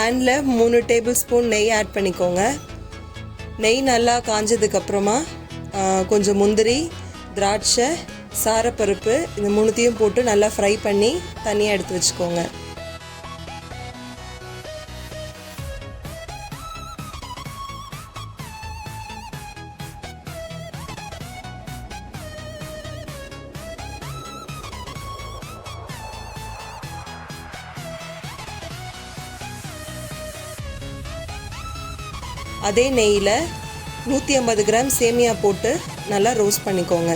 பேனில் 3 table spoon நெய் add பண்ணிக்கோங்க. நெய் நல்லா காஞ்சதுக்கப்புறமா கொஞ்சம் முந்திரி, திராட்சை, சாரப்பருப்பு இந்த 3த்தையும் போட்டு நல்லா ஃப்ரை பண்ணி தனியாக எடுத்து வச்சுக்கோங்க. அதே நெய்யில் 150 கிராம் சேமியா போட்டு நல்லா ரோஸ்ட் பண்ணிக்கோங்க.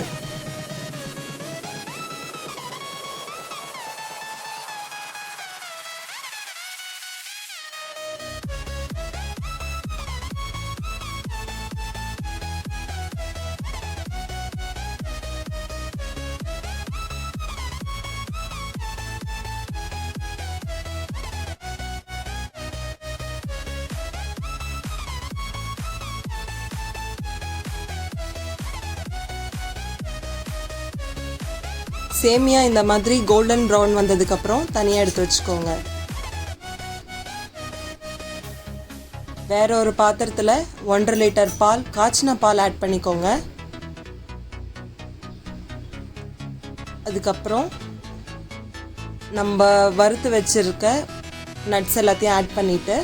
சேமியா இந்த மாதிரி கோல்டன் ப்ரௌன் வந்ததுக்கப்புறம் தனியாக எடுத்து வச்சுக்கோங்க. வேற ஒரு பாத்திரத்தில் 1.5 லிட்டர் பால், காய்ச்சின பால் ஆட் பண்ணிக்கோங்க. அதுக்கப்புறம் நம்ம வறுத்து வச்சிருக்க நட்ஸ் எல்லாத்தையும் ஆட் பண்ணிவிட்டு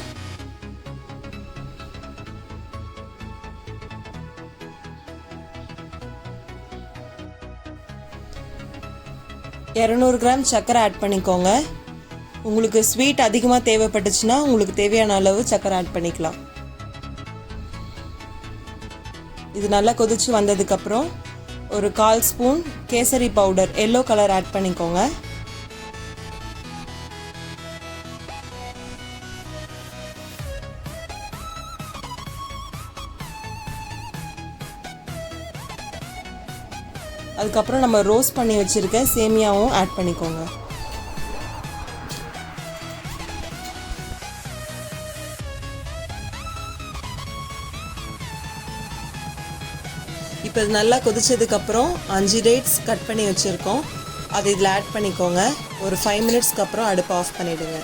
$200 கிராம் சர்க்கரை ஆட் பண்ணிக்கோங்க. உங்களுக்கு ஸ்வீட் அதிகமாக தேவைப்பட்டுச்சுன்னா உங்களுக்கு தேவையான அளவு சர்க்கரை ஆட் பண்ணிக்கலாம். இது நல்லா கொதிச்சு வந்ததுக்கப்புறம் ஒரு 1/4 spoon kesari powder yellow colour add பண்ணிக்கோங்க. அதுக்கப்புறம் நம்ம ரோஸ்ட் பண்ணி வச்சுருக்க சேமியாவும் ஆட் பண்ணிக்கோங்க. இப்போ இது நல்லா கொதிச்சதுக்கப்புறம் 5 டேட்ஸ் கட் பண்ணி வச்சுருக்கோம், அது இதில் ஆட் பண்ணிக்கோங்க. ஒரு 5 மினிட்ஸ்க்கு அப்புறம் அடுப்பை ஆஃப் பண்ணிவிடுங்க.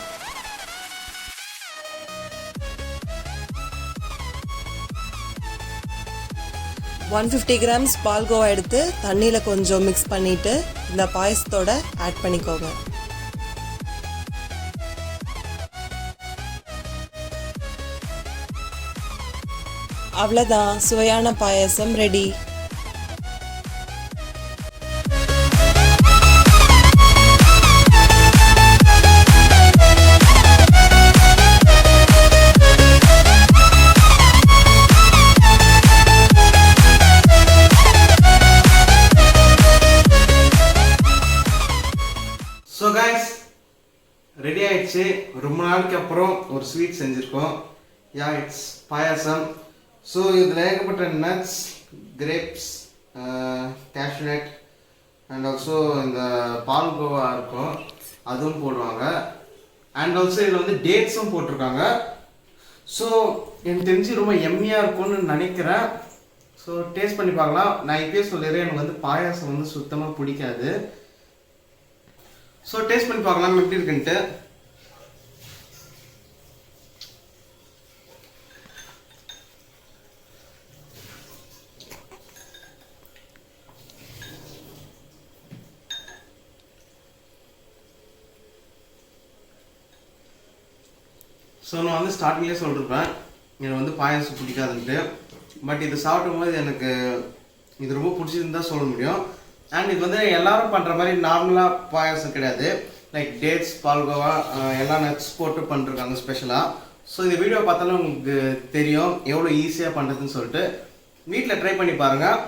$150 கிராம்ஸ் பால்கோவா எடுத்து தண்ணியில் கொஞ்சம் மிக்ஸ் பண்ணிவிட்டு இந்த பாயசத்தோட ஆட் பண்ணிக்கோங்க. அவ்வளோதான், சுவையான பாயசம் ரெடி. ஸோ கைஸ், ரெடி ஆயிடுச்சு. ரொம்ப நாளைக்கு அப்புறம் ஒரு ஸ்வீட் செஞ்சுருக்கோம். It's payasam. ஸோ இதில் ஏகப்பட்ட nuts, grapes, cashew nut and also இந்த பால்கோவா இருக்கும், அதுவும் போடுவாங்க. அண்ட் ஆல்சோ இதில் வந்து டேட்ஸும் போட்டிருக்காங்க. ஸோ எனக்கு தெரிஞ்சு ரொம்ப எம்மியாக இருக்கும்னு நினைக்கிறேன். ஸோ டேஸ்ட் பண்ணி பார்க்கலாம். நான் இப்பயே சொல்லிடுறேன், எனக்கு வந்து பாயாசம் வந்து சுத்தமாக பிடிக்காது. ஸோ டேஸ்ட் பண்ணி பார்க்கலாம் எப்படி இருக்குன்ட்டு. ஸோ நான் வந்து ஸ்டார்டிங்லேயே சொல்லிருப்பேன் எனக்கு வந்து பாயாசம் பிடிக்காதுன்ட்டு. பட் இது சாப்பிடும் போது எனக்கு இது ரொம்ப பிடிச்சதுன்னு தான் சொல்ல முடியும். அண்ட் இது வந்து எல்லாரும் பண்ணுற மாதிரி நார்மலாக பாயாசம் கிடையாது. லைக் டேட்ஸ், பால்கோவா எல்லா நட்ஸ் போட்டு பண்ணிருக்காங்க ஸ்பெஷலாக. ஸோ இந்த வீடியோ பார்த்தாலும் உங்களுக்கு தெரியும் எவ்வளோ ஈஸியாக பண்ணுறதுன்னு சொல்லிட்டு. வீட்டில் ட்ரை பண்ணி பாருங்கள்.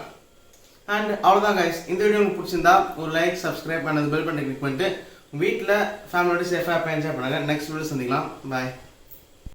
அண்ட் அவ்வளோதான் கைஸ், இந்த வீடியோ உங்களுக்கு பிடிச்சிருந்தா ஒரு லைக், சப்ஸ்கிரைப் அண்ட் அந்த பெல் பட்டனை கிளிக் பண்ணிட்டு வீட்டில் ஃபேமிலியோட சேஃபாக என்ஜாய் பண்ணுங்கள். நெக்ஸ்ட் வீடியோ சந்திக்கலாம். பாய்.